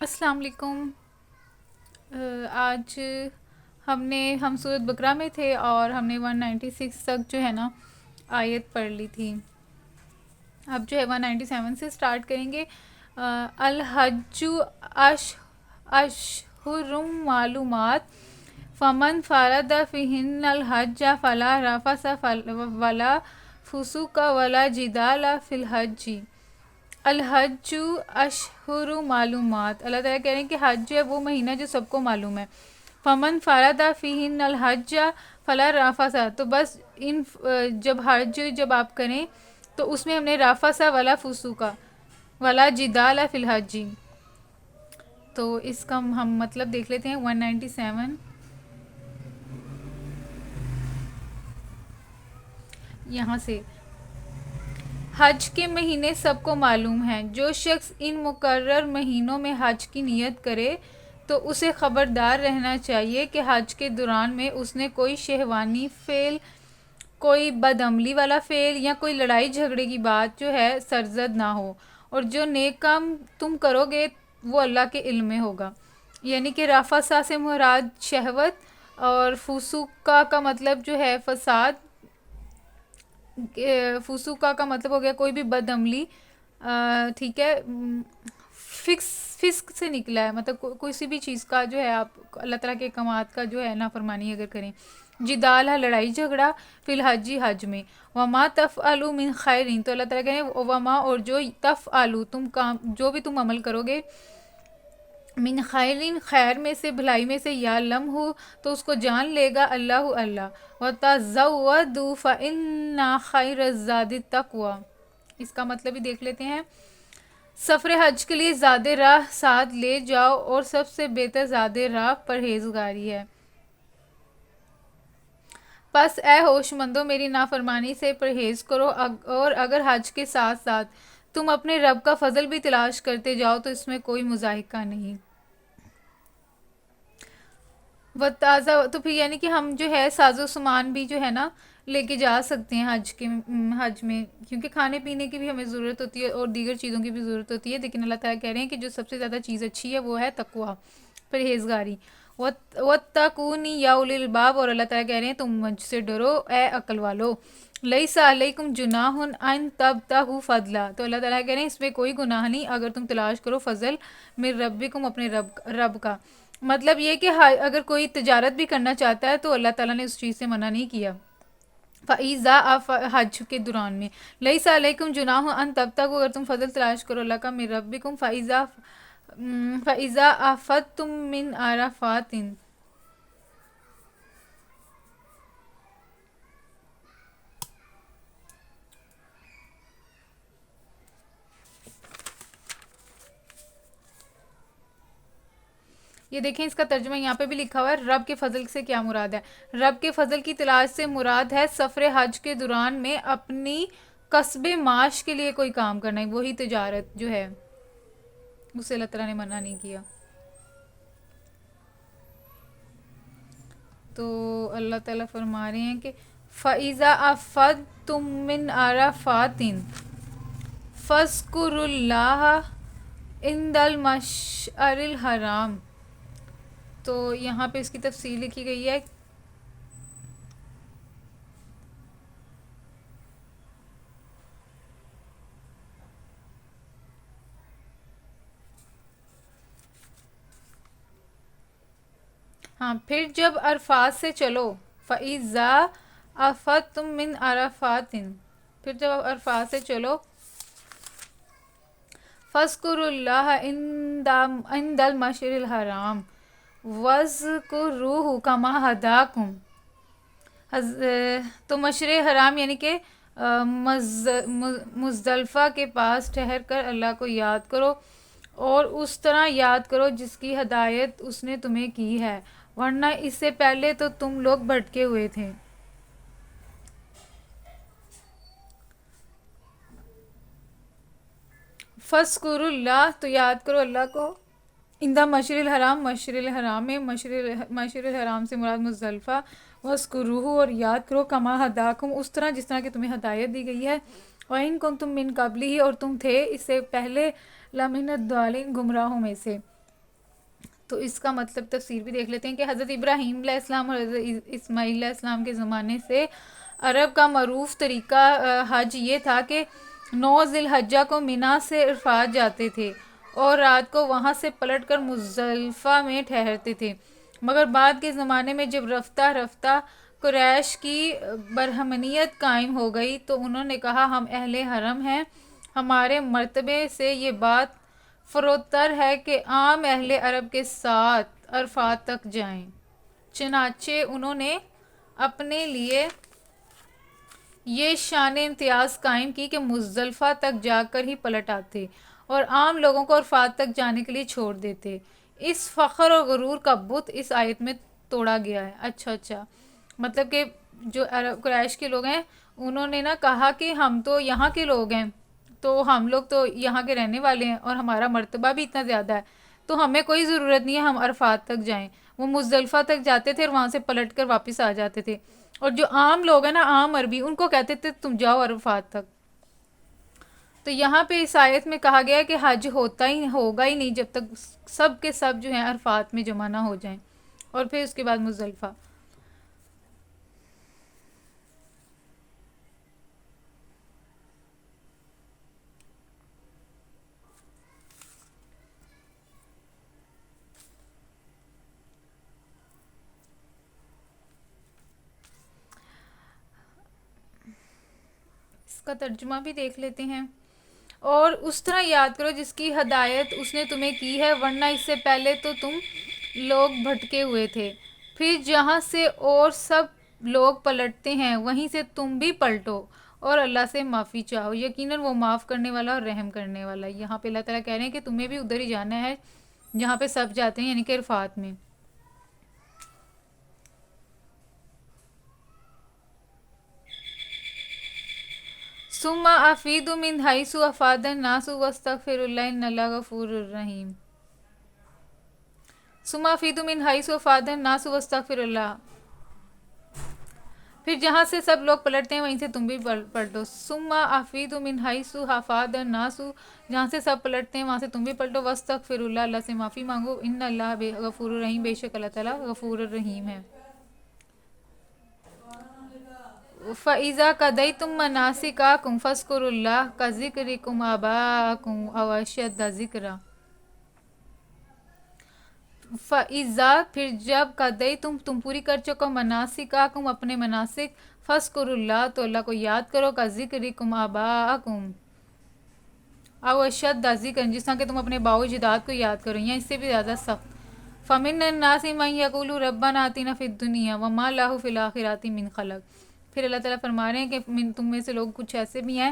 السلام علیکم۔ آج ہم سورۃ بقرہ میں تھے اور ہم نے 196 تک جو ہے نا آیت پڑھ لی تھی۔ اب جو ہے 197 سے سٹارٹ کریں گے۔ الحج اشہر معلومات، فمن فرد فیہن الحج فلا رفث ولا فسوق ولا جدال فی الحج۔ الحج اشہر معلومات، اللہ تعالیٰ کہہ رہے ہیں کہ حج جو ہے وہ مہینہ جو سب کو معلوم ہے۔ فمن فرد فیہن الحج فلا رفث، تو بس جب آپ کریں تو اس میں ہم نے رفث ولا فسوق ولا جدال فی الحج، تو اس کا ہم مطلب دیکھ لیتے ہیں 197 یہاں سے۔ حج کے مہینے سب کو معلوم ہیں، جو شخص ان مقرر مہینوں میں حج کی نیت کرے تو اسے خبردار رہنا چاہیے کہ حج کے دوران میں اس نے کوئی شہوانی فعل، کوئی بدعملی والا فعل یا کوئی لڑائی جھگڑے کی بات جو ہے سرزد نہ ہو، اور جو نیک کام تم کرو گے وہ اللہ کے علم میں ہوگا۔ یعنی کہ رفثہ سے مراد شہوت، اور فسوقہ کا مطلب جو ہے فساد، فسوقہ کا مطلب ہو گیا کوئی بھی بد عملی، ٹھیک ہے، فسق سے نکلا ہے، مطلب کسی بھی چیز کا جو ہے آپ اللہ تعالیٰ کے احکامات کا جو ہے نافرمانی اگر کریں۔ جدال ہے لڑائی جھگڑا، فی الحج حج میں۔ وما تفعلوا من خیر، تو اللہ تعالیٰ کہہ رہے ہیں وما، اور جو تفعلوا تم کام، جو بھی تم عمل کرو گے، من خیرین خیر میں سے، بھلائی میں سے، یعلم ہو تو اس کو جان لے گا اللہ اللہ، وتزودوا فإن خیر الزاد التقوی، اس کا مطلب بھی دیکھ لیتے ہیں۔ سفر حج کے لیے زاد راہ ساتھ لے جاؤ، اور سب سے بہتر زاد راہ پرہیزگاری ہے۔ پس اے ہوش مندو میری نافرمانی سے پرہیز کرو، اور اگر حج کے ساتھ ساتھ تم اپنے رب کا فضل بھی تلاش کرتے جاؤ تو اس میں کوئی مضاحکہ نہیں۔ تو پھر یعنی کہ ہم جو ہے ساز و سامان بھی جو ہے نا لے کے جا سکتے ہیں حج میں، کیونکہ کھانے پینے کی بھی ہمیں ضرورت ہوتی ہے اور دیگر چیزوں کی بھی ضرورت ہوتی ہے، لیکن اللہ تعالیٰ کہہ رہے ہیں کہ جو سب سے زیادہ چیز اچھی ہے وہ ہے تقویٰ، پرہیزگاری۔ وَاتَّقُونِ يَا أُولِي الْأَلْبَابِ، اور اللہ تعالیٰ کہہ رہے ہیں تم مجھ سے ڈرو اے عقل والو۔ لَيْسَ عَلَيْكُمْ جُنَاحٌ أَن تَبْتَغُوا فَضْلًا، تو اللہ تعالیٰ کہہ رہے ہیں اس میں کوئی گناہ نہیں اگر تم تلاش کرو فضل من ربکم، اپنے رب کا۔ مطلب یہ کہ اگر کوئی تجارت بھی کرنا چاہتا ہے تو اللہ تعالیٰ نے اس چیز سے منع نہیں کیا۔ فَإِذَا حج کے دوران میں، لَيْسَ عَلَيْكُمْ جُنَاحٌ أَن تَبْتَغُوا، اگر تم فضل تلاش کرو اللہ کا، من ربکم، فَإِذَا أَفَضْتُم مِّنْ عَرَفَاتٍ، یہ دیکھیں اس کا ترجمہ یہاں پہ بھی لکھا ہوا ہے، رب کے فضل سے کیا مراد ہے۔ رب کے فضل کی تلاش سے مراد ہے سفر حج کے دوران میں اپنی کسب معاش کے لیے کوئی کام کرنا ہے، وہی تجارت جو ہے اسے اللہ تعالیٰ نے منع نہیں کیا۔ تو اللہ تعالیٰ فرما رہے ہیں کہ فَإِذَا أَفَضْتُم مِّنْ عَرَفَاتٍ فَاذْكُرُوا اللَّهَ عِندَ الْمَشْعَرِ الْحَرَامِ، تو یہاں پہ اس کی تفصیل لکھی گئی ہے۔ ہاں، پھر جب عرفات سے چلو، فَإِذَا أَفَضْتُم مِّنْ عَرَفَاتٍ، پھر جب عرفات سے چلو، فَاذْكُرُوا اللَّهَ عِندَ الْمَشْعَرِ الْحَرَامِ وَاذْكُرُوهُ كَمَا هَدَاكُمْ، تو مشعر حرام یعنی کہ مزدلفہ کے پاس ٹھہر کر اللہ کو یاد کرو، اور اس طرح یاد کرو جس کی ہدایت اس نے تمہیں کی ہے، ورنہ اس سے پہلے تو تم لوگ بھٹکے ہوئے تھے۔ فَاذْكُرُوا اللَّهَ، تو یاد کرو اللہ کو، اندہ مشعر الحرام، مشعر الحرام میں، مشعر الحرام سے مراد مزدلفہ، وَاذْكُرُوهُ، اور یاد کرو، کما ہداکم، اس طرح جس طرح کہ تمہیں ہدایت دی گئی ہے، وَإِن كُنتُم مِّن قَبْلِهِ، اور تم تھے اس سے پہلے، لَمِنَ الضَّالِّينَ، گمراہوں میں سے۔ تو اس کا مطلب تفسیر بھی دیکھ لیتے ہیں کہ حضرت ابراہیم علیہ السلام اور حضرت اسماعیل علیہ السلام کے زمانے سے عرب کا معروف طریقہ حج یہ تھا کہ 9 ذی الحجہ کو منا سے عرفات جاتے تھے اور رات کو وہاں سے پلٹ کر مزدلفہ میں ٹھہرتے تھے، مگر بعد کے زمانے میں جب رفتہ رفتہ قریش کی برہمنیت قائم ہو گئی تو انہوں نے کہا ہم اہل حرم ہیں، ہمارے مرتبے سے یہ بات فروتر ہے کہ عام اہل عرب کے ساتھ عرفات تک جائیں، چنانچہ انہوں نے اپنے لیے یہ شان امتیاز قائم کی کہ مزدلفہ تک جا کر ہی پلٹ آتے اور عام لوگوں کو عرفات تک جانے کے لیے چھوڑ دیتے۔ اس فخر اور غرور کا بت اس آیت میں توڑا گیا ہے۔ اچھا، مطلب کہ جو عرب قریش کے لوگ ہیں انہوں نے نا کہا کہ ہم تو یہاں کے لوگ ہیں، تو ہم لوگ تو یہاں کے رہنے والے ہیں اور ہمارا مرتبہ بھی اتنا زیادہ ہے، تو ہمیں کوئی ضرورت نہیں ہے ہم عرفات تک جائیں۔ وہ مزدلفہ تک جاتے تھے اور وہاں سے پلٹ کر واپس آ جاتے تھے، اور جو عام لوگ ہیں نا، عام عربی، ان کو کہتے تھے تم جاؤ عرفات تک۔ تو یہاں پہ اس آیت میں کہا گیا ہے کہ حج ہوگا ہی نہیں جب تک سب کے سب جو ہیں عرفات میں جمع نہ ہو جائیں، اور پھر اس کے بعد مزدلفہ۔ اس کا ترجمہ بھی دیکھ لیتے ہیں۔ اور اس طرح یاد کرو جس کی ہدایت اس نے تمہیں کی ہے، ورنہ اس سے پہلے تو تم لوگ بھٹکے ہوئے تھے، پھر جہاں سے اور سب لوگ پلٹتے ہیں وہیں سے تم بھی پلٹو اور اللہ سے معافی چاہو، یقیناً وہ معاف کرنے والا اور رحم کرنے والا۔ یہاں پہ اللہ تعالیٰ کہہ رہے ہیں کہ تمہیں بھی ادھر ہی جانا ہے جہاں پہ سب جاتے ہیں، یعنی کہ عرفات میں۔ ثم افیدوا من حیث افاض الناس واستغفروا اللہ ان اللہ غفور رحیم۔ ثم افیدوا من حیث افاض الناس واستغفروا اللہ، پھر جہاں سے سب لوگ پلٹتے ہیں وہیں سے تم بھی پلٹو۔ ثم افیدوا من حیث افاض الناس، جہاں سے سب پلٹتے ہیں وہاں سے تم بھی پلٹو۔ واستغفروا اللہ، اللہ سے معافی مانگو۔ ان اللہ غفور الرحیم، بے شک اللہ تعالیٰ غفور الرحیم ہے۔ فَإِذَا قَضَيْتُم مَّنَاسِكَكُمْ فاذْكُرُوا اللَّهَ كَذِكْرِكُمْ آبَاءَكُمْ أَوْ أَشَدَّ ذِكْرًا۔ فَإِذَا، پھر جب قَضَيْتُم، تم پوری کر چکو، مَنَاسِكَكُمْ، اپنے مناسک، فاذْكُرُوا اللَّهَ، تو اللہ کو یاد کرو، كَذِكْرِكُمْ آبَاءَكُمْ أَوْ أَشَدَّ ذِكْرًا، جس طرح کہ تم اپنے باؤ اجداد کو یاد کرو یا اس سے بھی زیادہ سخت۔ فَمِنَ النَّاسِ مَن يَقُولُ رَبَّنَا آتِنَا فِي الدُّنْيَا وَمَا لَهُ فِي الْآخِرَةِ مِنْ خَلَقٍ۔ پھر اللہ تعالیٰ فرما رہے ہیں کہ تم میں سے لوگ کچھ ایسے بھی ہیں،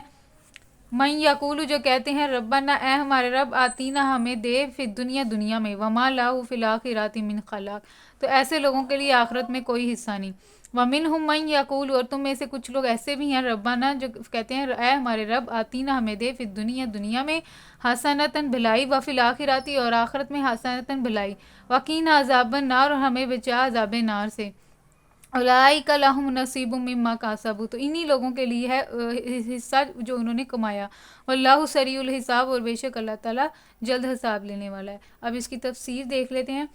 من یقول، جو کہتے ہیں ربنا، اے ہمارے رب، آتینا، ہمیں دے، فی الدنیا، دنیا میں، وما لہ فی الآخرۃ من خلاق، تو ایسے لوگوں کے لیے آخرت میں کوئی حصہ نہیں۔ ومنہم من یقول، اور تم میں سے کچھ لوگ ایسے بھی ہیں، ربنا، جو کہتے ہیں اے ہمارے رب، آتینا، ہمیں دے، فی الدنیا، دنیا میں، حسنۃ، بھلائی، وفی الآخرۃ، اور آخرت میں، حسنۃ، بھلائی، وقینا عذاب النار، اور ہمیں بچا عذاب نار سے۔ اولئک لہم نصیب مما کسبوا، تو انہی لوگوں کے لیے ہے حصہ جو انہوں نے کمایا۔ واللہ سریع الحساب، اور بے شک اللہ تعالیٰ جلد حساب لینے والا ہے۔ اب اس کی تفسیر دیکھ لیتے ہیں۔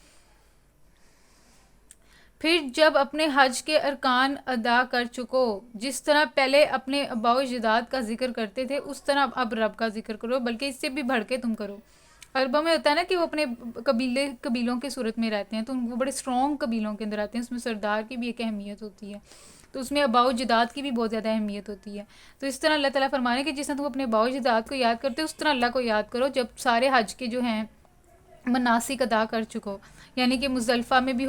پھر جب اپنے حج کے ارکان ادا کر چکو، جس طرح پہلے اپنے آباء و اجداد کا ذکر کرتے تھے اس طرح اب رب کا ذکر کرو، بلکہ اس سے بھی بڑھ کے تم کرو۔ عربوں میں ہوتا ہے نا کہ وہ اپنے قبیلوں کے صورت میں رہتے ہیں، تو وہ بڑے اسٹرانگ قبیلوں کے اندر آتے ہیں، اس میں سردار کی بھی ایک اہمیت ہوتی ہے، تو اس میں آباء و اجداد کی بھی بہت زیادہ اہمیت ہوتی ہے۔ تو اس طرح اللہ تعالیٰ فرما رہے ہیں کہ جس طرح تم اپنے آباء و اجداد کو یاد کرتے ہو اس طرح اللہ کو یاد کرو جب سارے حج کے جو ہیں مناسک ادا کر چکو، یعنی کہ مزدلفہ میں بھی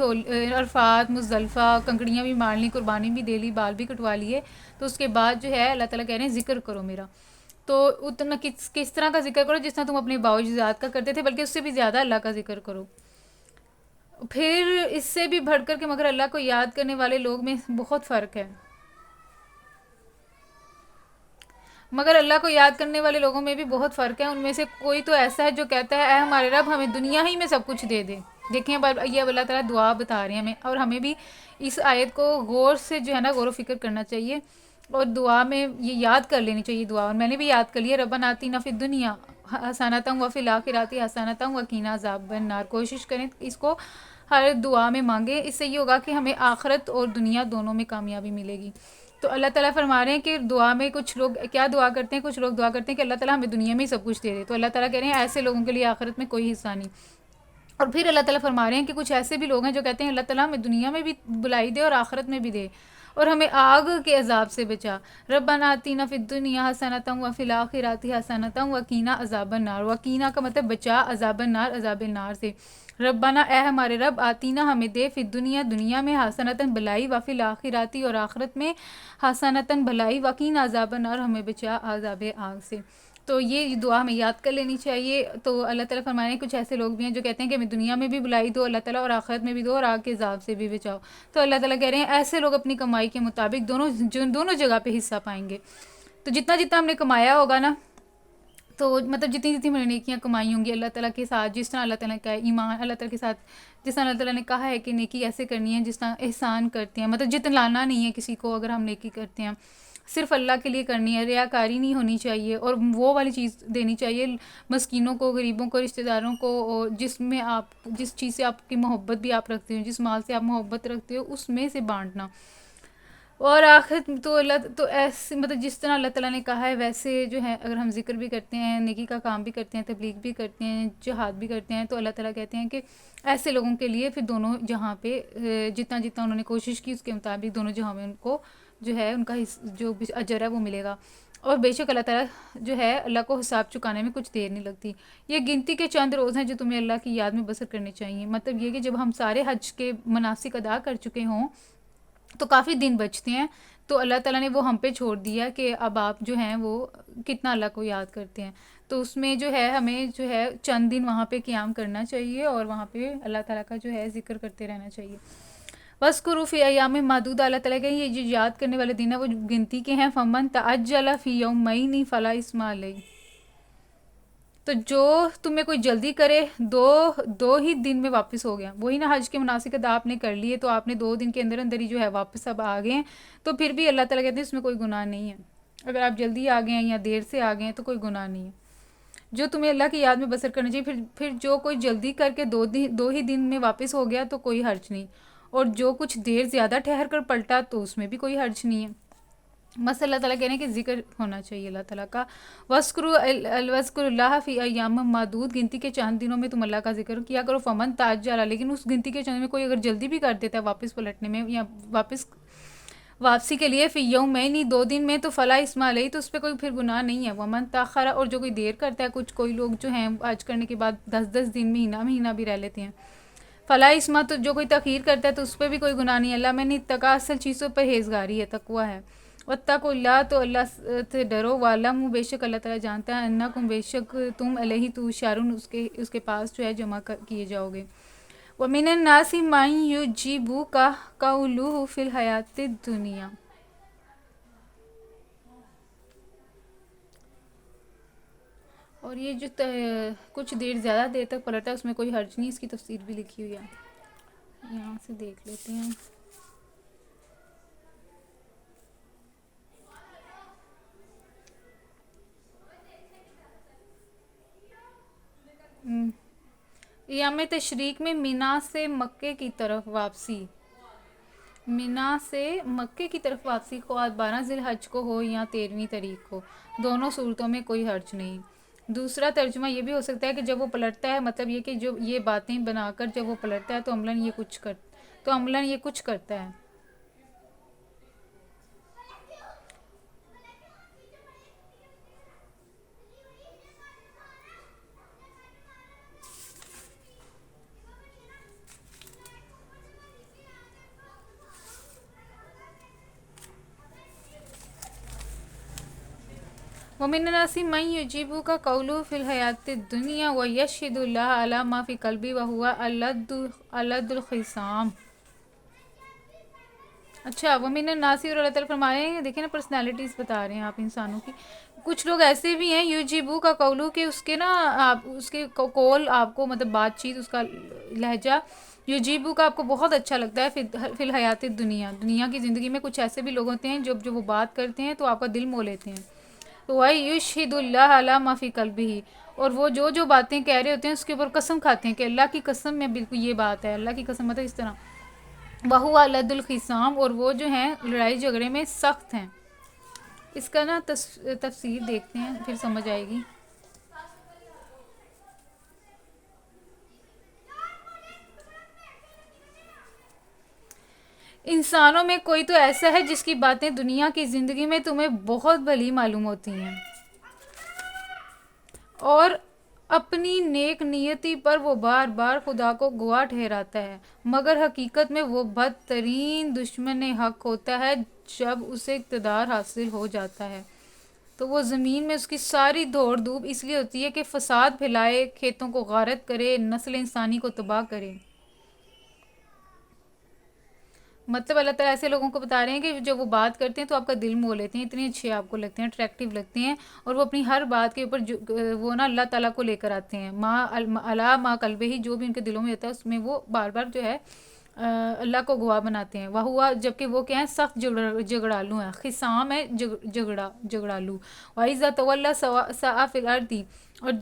عرفات، مزدلفہ، کنکڑیاں بھی مار لیں، قربانی بھی دے لی، بال بھی کٹوا لیے، تو اس کے بعد جو ہے اللہ تعالیٰ کہہ رہے ہیں ذکر کرو میرا۔ تو اتنا کس طرح کا ذکر کرو جس طرح تم اپنے باؤ اجداد کا کرتے تھے، بلکہ اس سے بھی زیادہ اللہ کا ذکر کرو۔ پھر اس سے بھی بڑھ کر کے مگر اللہ کو یاد کرنے والے لوگ میں بہت فرق ہے، مگر اللہ کو یاد کرنے والے لوگوں میں بھی بہت فرق ہے۔ ان میں سے کوئی تو ایسا ہے جو کہتا ہے اے ہمارے رب، ہمیں دنیا ہی میں سب کچھ دے دے۔ دیکھیں یہ اللہ تعالیٰ دعا بتا رہے ہیں ہمیں، اور ہمیں بھی اس آیت کو غور سے جو ہے نا غور و فکر کرنا چاہیے، اور دعا میں یہ یاد کر لینی چاہیے دعا، اور میں نے بھی یاد کر لیا، ربنا آتینا فی الدنیا، حسنۃ و فی الآخرۃ حسنۃ وقنا عذاب النار. کوشش کریں اس کو ہر دعا میں مانگیں، اس سے یہ ہوگا کہ ہمیں آخرت اور دنیا دونوں میں کامیابی ملے گی. تو اللہ تعالیٰ فرما رہے ہیں کہ دعا میں کچھ لوگ کیا دعا کرتے ہیں، کچھ لوگ دعا کرتے ہیں کہ اللہ تعالیٰ ہمیں دنیا میں ہی سب کچھ دے دے. تو اللہ تعالیٰ کہہ رہے ہیں ایسے لوگوں کے لیے آخرت میں کوئی حصہ نہیں. اور پھر اللہ تعالیٰ فرما رہے ہیں کہ کچھ ایسے بھی لوگ ہیں جو کہتے ہیں اللہ تعالیٰ ہمیں دنیا میں بھی بلائی دے اور آخرت میں بھی دے اور ہمیں آگ کے عذاب سے بچا. ربنا آتینا فی الدنیا حسنۃ و فی الآخرۃ حسنۃ وقنا عذاب النار. وقینا کا مطلب بچا، عذاب النار عذاب النار سے. ربنا اے ہمارے رب، آتینا ہمیں دے، فی الدنیا دنیا میں، حسنۃ بلائی، وفی الآخرۃ اور آخرت میں حسنۃ بلائی، وقینا عذاب النار ہمیں بچا عذاب آگ سے. تو یہ دعا ہمیں یاد کر لینی چاہیے. تو اللہ تعالیٰ فرمانے ہیں کچھ ایسے لوگ بھی ہیں جو کہتے ہیں کہ ہمیں دنیا میں بھی بلائی دو اللہ تعالیٰ اور آخرت میں بھی دو اور آگ کے عذاب سے بھی بچاؤ. تو اللہ تعالیٰ کہہ رہے ہیں ایسے لوگ اپنی کمائی کے مطابق دونوں جگہ پہ حصہ پائیں گے. تو جتنا جتنا ہم نے کمایا ہوگا نا، تو مطلب جتنی جتنی ہم نے نیکیاں کمائی ہوں گی اللہ تعالیٰ کے ساتھ، جس طرح اللہ تعالیٰ کا ایمان اللہ تعالیٰ کے ساتھ، جس طرح اللہ تعالیٰ نے کہا ہے کہ نیکی ایسے کرنی ہے جس طرح احسان کرتے ہیں، مطلب جتنا لانا نہیں ہے کسی کو. اگر ہم نیکی کرتے ہیں صرف اللہ کے لیے کرنی ہے، ریاکاری نہیں ہونی چاہیے اور وہ والی چیز دینی چاہیے مسکینوں کو، غریبوں کو، رشتہ داروں کو، اور جس میں آپ جس چیز سے آپ کی محبت بھی آپ رکھتے ہو، جس مال سے آپ محبت رکھتے ہو اس میں سے بانٹنا. اور آخر تو اللہ تو ایسے مطلب جس طرح اللہ تعالیٰ نے کہا ہے ویسے جو ہے اگر ہم ذکر بھی کرتے ہیں، نیکی کا کام بھی کرتے ہیں، تبلیغ بھی کرتے ہیں، جہاد بھی کرتے ہیں، تو اللہ تعالیٰ کہتے ہیں کہ ایسے لوگوں کے لیے پھر دونوں جہاں پہ جتنا جتنا انہوں نے کوشش کی اس کے مطابق دونوں جہاں میں ان کو جو ہے ان کا جو بھی اجر ہے وہ ملے گا. اور بے شک اللہ تعالیٰ جو ہے اللہ کو حساب چکانے میں کچھ دیر نہیں لگتی. یہ گنتی کے چند روز ہیں جو تمہیں اللہ کی یاد میں بسر کرنے چاہیے. مطلب یہ کہ جب ہم سارے حج کے مناسک ادا کر چکے ہوں تو کافی دن بچتے ہیں، تو اللہ تعالیٰ نے وہ ہم پہ چھوڑ دیا کہ اب آپ جو ہیں وہ کتنا اللہ کو یاد کرتے ہیں. تو اس میں جو ہے ہمیں جو ہے چند دن وہاں پہ قیام کرنا چاہیے اور وہاں پہ اللہ تعالیٰ کا جو ہے ذکر کرتے رہنا چاہیے. وَاذْكُرُوا فِي أَيَّامٍ مَّعْدُودَةٍ. اللہ تعالیٰ کہ یہ جو یاد کرنے والے دن ہیں وہ گنتی کے ہیں. فَمَن تَعَجَّلَ فِي يَوْمَيْنِ فَلَا إِثْمَ عَلَيْهِ. تو جو تمہیں کوئی جلدی کرے دو ہی دن میں واپس ہو گیا. وہی نا حج کے مناسک ادا آپ نے کر لیے تو آپ نے 2 دن کے اندر اندر ہی جو ہے واپس اب آ گئے ہیں، تو پھر بھی اللہ تعالیٰ کہتے ہیں اس میں کوئی گناہ نہیں ہے. اگر آپ جلدی آ گئے ہیں یا دیر سے آ گئے ہیں تو کوئی گناہ نہیں ہے. جو تمہیں اللہ کی یاد میں بسر کرنا چاہیے. پھر جو کوئی جلدی کر کے 2 ہی دن میں واپس ہو گیا تو کوئی حرج نہیں، اور جو کچھ دیر زیادہ ٹھہر کر پلٹا تو اس میں بھی کوئی حرج نہیں ہے. بس اللہ تعالیٰ کہہ رہے ہیں کہ ذکر ہونا چاہیے اللہ تعالیٰ کا. وَاذْكُرُوا اللَّهَ فِي أَيَّامٍ مَّعْدُودَةٍ. گنتی کے چند دنوں میں تم اللہ کا ذکر کیا کرو. فَمَن تَعَجَّلَ. لیکن اس گنتی کے چند میں کوئی اگر جلدی بھی کر دیتا ہے واپس پلٹنے میں یا واپسی کے لیے، فی یومین 2 دن میں، تو فلا اسم علیہ. تو اس پہ کوئی پھر گناہ نہیں ہے. ومن تاخر. اور جو کوئی دیر کرتا ہے، کوئی لوگ جو ہیں آج کرنے کے بعد 10 دن مہینہ بھی رہ لیتے ہیں، فلا اسما. تو جو کوئی تاخیر کرتا ہے تو اس پہ بھی کوئی گناہ نہیں ہے. اللہ میں نے اتقا اصل چیزوں پہ پرہیزگاری ہے، تقویٰ ہے. واتقوا اللہ. تو اللہ سے ڈرو. وعلموا. بے شک اللہ تعالیٰ جانتا ہے. انکم. بے شک تم الیہ تحشرون. اس کے پاس جو ہے جمع کیے جاؤ گے. ومن الناس من یعجبک قولہ فی الحیاۃ الدنیا. اور یہ جو کچھ دیر زیادہ دیر تک پلٹا ہے اس میں کوئی حرج نہیں. اس کی تفسیر بھی لکھی ہوئی ہے، یہاں سے دیکھ لیتے ہیں. ایام تشریق میں مینا سے مکے کی طرف واپسی. مینا سے مکے کی طرف واپسی خواہ 12 ذی الحج کو ہو یا 13ویں تاریخ کو، دونوں صورتوں میں کوئی حرج نہیں. دوسرا ترجمہ یہ بھی ہو سکتا ہے کہ جب وہ پلٹتا ہے، مطلب یہ کہ جو یہ باتیں بنا کر جب وہ پلٹتا ہے تو عملاً یہ کچھ کرتا ہے. وَمِنَ النَّاسِ مَن يُعْجِبُكَ قَوْلُهُ فِي الْحَيَاةِ الدُّنْيَا وَيَشْهِدُ اللَّهَ عَلَى مَا فِي قَلْبِهِ وَهُوَ أَلَدُّ الْخِصَامِ. اچھا، وَمِنَ النَّاسِ. اور اللہ تعالیٰ فرما رہے ہیں، دیکھیں نا پرسنالٹیز بتا رہے ہیں آپ انسانوں کی. کچھ لوگ ایسے بھی ہیں یوجیبو کا قولو کہ اس کے نا اس کے قول آپ کو مطلب بات چیت اس کا لہجہ یوجیبو کا آپ کو بہت اچھا لگتا ہے. فی الحیات دنیا کی زندگی میں کچھ ایسے بھی لوگ ہوتے ہیں جو وہ بات کرتے ہیں تو آپ کا دل مو لیتے ہیں. وَيُشْهِدُ اللَّهَ عَلَى مَا فِي قَلْبِهِ. اور وہ جو جو باتیں کہہ رہے ہوتے ہیں اس کے اوپر قسم کھاتے ہیں کہ اللہ کی قسم میں بالکل یہ بات ہے، اللہ کی قسم، مطلب اس طرح وَهُوَ لَدُ الْخِصَامِ، اور وہ جو ہیں لڑائی جھگڑے میں سخت ہیں. اس کا نا تفسیر دیکھتے ہیں پھر سمجھ آئے گی. انسانوں میں کوئی تو ایسا ہے جس کی باتیں دنیا کی زندگی میں تمہیں بہت بھلی معلوم ہوتی ہیں، اور اپنی نیک نیتی پر وہ بار بار خدا کو گواہ ٹھہراتا ہے، مگر حقیقت میں وہ بدترین دشمن حق ہوتا ہے. جب اسے اقتدار حاصل ہو جاتا ہے تو وہ زمین میں اس کی ساری دوڑ دھوپ اس لیے ہوتی ہے کہ فساد پھیلائے، کھیتوں کو غارت کرے، نسل انسانی کو تباہ کرے. مطلب اللہ تعالیٰ ایسے لوگوں کو بتا رہے ہیں کہ جب وہ بات کرتے ہیں تو آپ کا دل مو لیتے ہیں، اتنے اچھے آپ کو لگتے ہیں، اٹریکٹیو لگتے ہیں، اور وہ اپنی ہر بات کے اوپر وہ نا اللہ تعالیٰ کو لے کر آتے ہیں. اللہ ما قلبہ ہی، جو بھی ان کے دلوں میں ہوتا ہے اس میں وہ بار بار جو ہے اللہ کو گواہ بناتے ہیں. وہ ہوا جبکہ وہ کیا ہیں، سخت جگڑالو ہیں. خصام ہے جگڑالو. وَإِذَا تَوَلَّى سَعَى فِي الْأَرْضِ، اور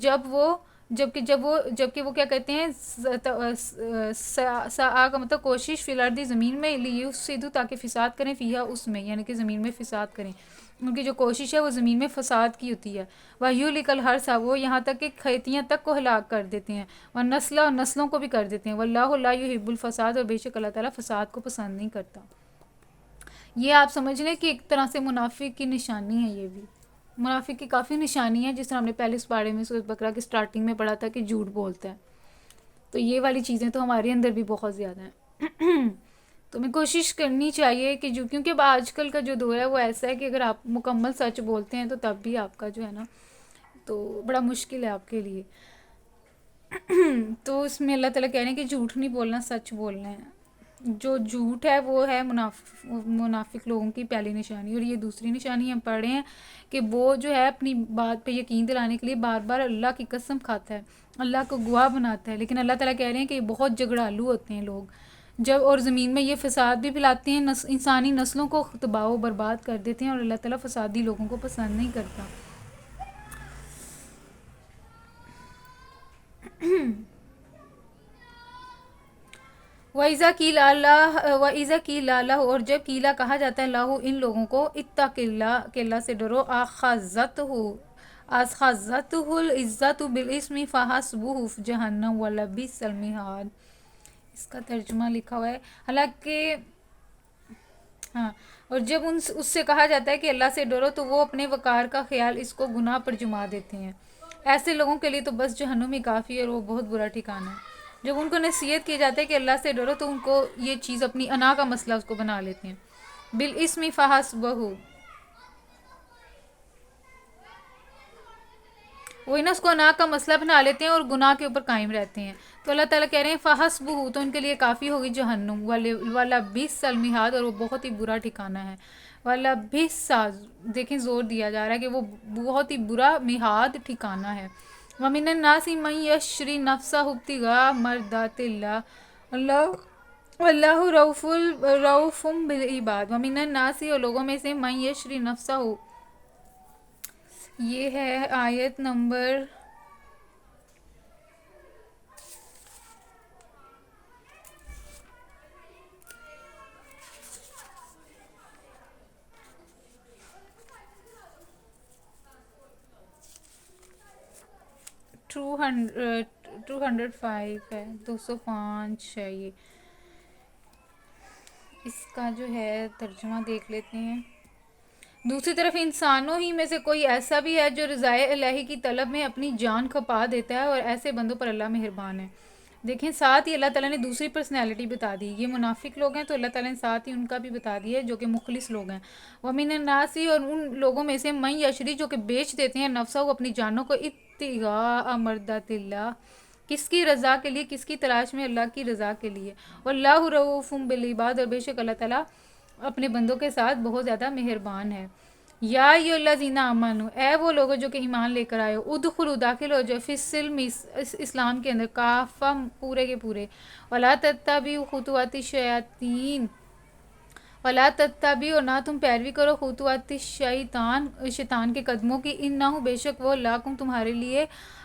جبکہ وہ کیا کہتے ہیں، سعی کا مطلب کوشش، فی الارض زمین میں، لیفسدوا تاکہ فساد کریں، فیہا اس میں، یعنی کہ زمین میں فساد کریں. ان کی جو کوشش ہے وہ زمین میں فساد کی ہوتی ہے. وَيُهْلِكَ الْحَرْثَ، وہ یہاں تک کہ کھیتیاں تک کو ہلاک کر دیتے ہیں. وَالنَّسْلَ، اور نسلوں کو بھی کر دیتے ہیں. وَاللَّهُ لَا يُحِبُّ الْفَسَادَ، اور بے شک اللہ تعالیٰ فساد کو پسند نہیں کرتا. یہ آپ سمجھ لیں کہ ایک طرح سے منافق کی نشانی ہے. یہ بھی منافق کی کافی نشانی ہے، جس طرح ہم نے پہلے اس بارے میں سورۃ بقرہ کے سٹارٹنگ میں پڑھا تھا کہ جھوٹ بولتا ہے. تو یہ والی چیزیں تو ہمارے اندر بھی بہت زیادہ ہیں. تو ہمیں کوشش کرنی چاہیے کہ کیونکہ اب آج کل کا جو دور ہے وہ ایسا ہے کہ اگر آپ مکمل سچ بولتے ہیں تو تب بھی آپ کا جو ہے نا تو بڑا مشکل ہے آپ کے لیے. تو اس میں اللہ تعالیٰ کہہ رہے ہیں کہ جھوٹ نہیں بولنا، سچ بولنا ہے. جو جھوٹ ہے وہ ہے منافق لوگوں کی پہلی نشانی. اور یہ دوسری نشانی ہم پڑھ رہے ہیں کہ وہ جو ہے اپنی بات پہ یقین دلانے کے لیے بار بار اللہ کی قسم کھاتا ہے، اللہ کو گواہ بناتا ہے. لیکن اللہ تعالیٰ کہہ رہے ہیں کہ یہ بہت جھگڑالو ہوتے ہیں لوگ، اور زمین میں یہ فساد بھی پھیلاتے ہیں، انسانی نسلوں کو تباہ و برباد کر دیتے ہیں، اور اللہ تعالیٰ فسادی لوگوں کو پسند نہیں کرتا. وَإِذَا قِيلَ لَهُ، اور جب قیلا کہا جاتا ہے لہو ان لوگوں کو، اتق اللہ، کہ اللہ سے ڈرو، آخذتہ العزت بالاسم فحسبہ جہنم ولبئس المہاد. اس کا ترجمہ لکھا ہوا ہے. حالانکہ ہاں، اور جب اس سے کہا جاتا ہے کہ اللہ سے ڈرو تو وہ اپنے وقار کا خیال اس کو گناہ پر جما دیتے ہیں. ایسے لوگوں کے لیے تو بس جہنم ہی کافی ہے، اور وہ بہت برا ٹھکانہ ہے. جب ان کو نصیحت کی جاتا ہے کہ اللہ سے ڈرو تو ان کو یہ چیز اپنی انا کا مسئلہ اس کو بنا لیتے ہیں. بالاسم فحسبہ، وہ اس کو انا کا مسئلہ بنا لیتے ہیں اور گناہ کے اوپر قائم رہتے ہیں. تو اللہ تعالیٰ کہہ رہے ہیں فحسبہ، تو ان کے لیے کافی ہوگی جہنم، ولبئس المہاد، اور وہ بہت ہی برا ٹھکانہ ہے. ولبئس، دیکھیں زور دیا جا رہا ہے کہ وہ بہت ہی برا مہاد ٹھکانہ ہے. وَمِنَ النَّاسِ مَن يَشْرِي نَفْسَهُ ابْتِغَاءَ مَرْضَاتِ اللَّهِ وَاللَّهُ رَءُوفٌ بِالْعِبَادِ. وَمِنَ النَّاسِ، اور لوگوں میں سے، مَن يَشْرِي نَفْسَهُ، یہ ہے آیت نمبر 205 ہے، 205 ہے. یہ اس کا جو ہے ترجمہ دیکھ لیتے ہیں. دوسری طرف انسانوں ہی میں سے کوئی ایسا بھی ہے جو رضائے الہی کی طلب میں اپنی جان کھپا دیتا ہے، اور ایسے بندوں پر اللہ مہربان ہے. دیکھیں ساتھ ہی اللہ تعالیٰ نے دوسری پرسنالٹی بتا دی. یہ منافق لوگ ہیں تو اللہ تعالیٰ نے ساتھ ہی ان کا بھی بتا دیا ہے جو کہ مخلص لوگ ہیں. وَمِنَ النَّاسِ، اور ان لوگوں میں سے، من یشری، جو کہ بیچ دیتے ہیں، نفسہ، اپنی جانوں کو، ابتغاء مرضات اللہ، کس کی رضا کے لیے، کس کی تلاش میں، اللہ کی رضا کے لیے. واللہ رؤوف بالعباد، اور بے شک اللہ تعالیٰ اپنے بندوں کے ساتھ بہت زیادہ مہربان ہے. یا ایھا الذین آمنوا، اے وہ لوگوں جو کہ ایمان لے کر آئے ہو، ادخلوا، داخل ہو جاؤ، فی السلم، اسلام کے اندر، کافہ، پورے کے پورے. ولا تتبعوا خطوات الشیاطین، ولا تتبعوا، اور نہ تم پیروی کرو، خطوات الشیطان، شیطان کے قدموں کی، انہ، بے شک وہ، لاکم، تمہارے لیے،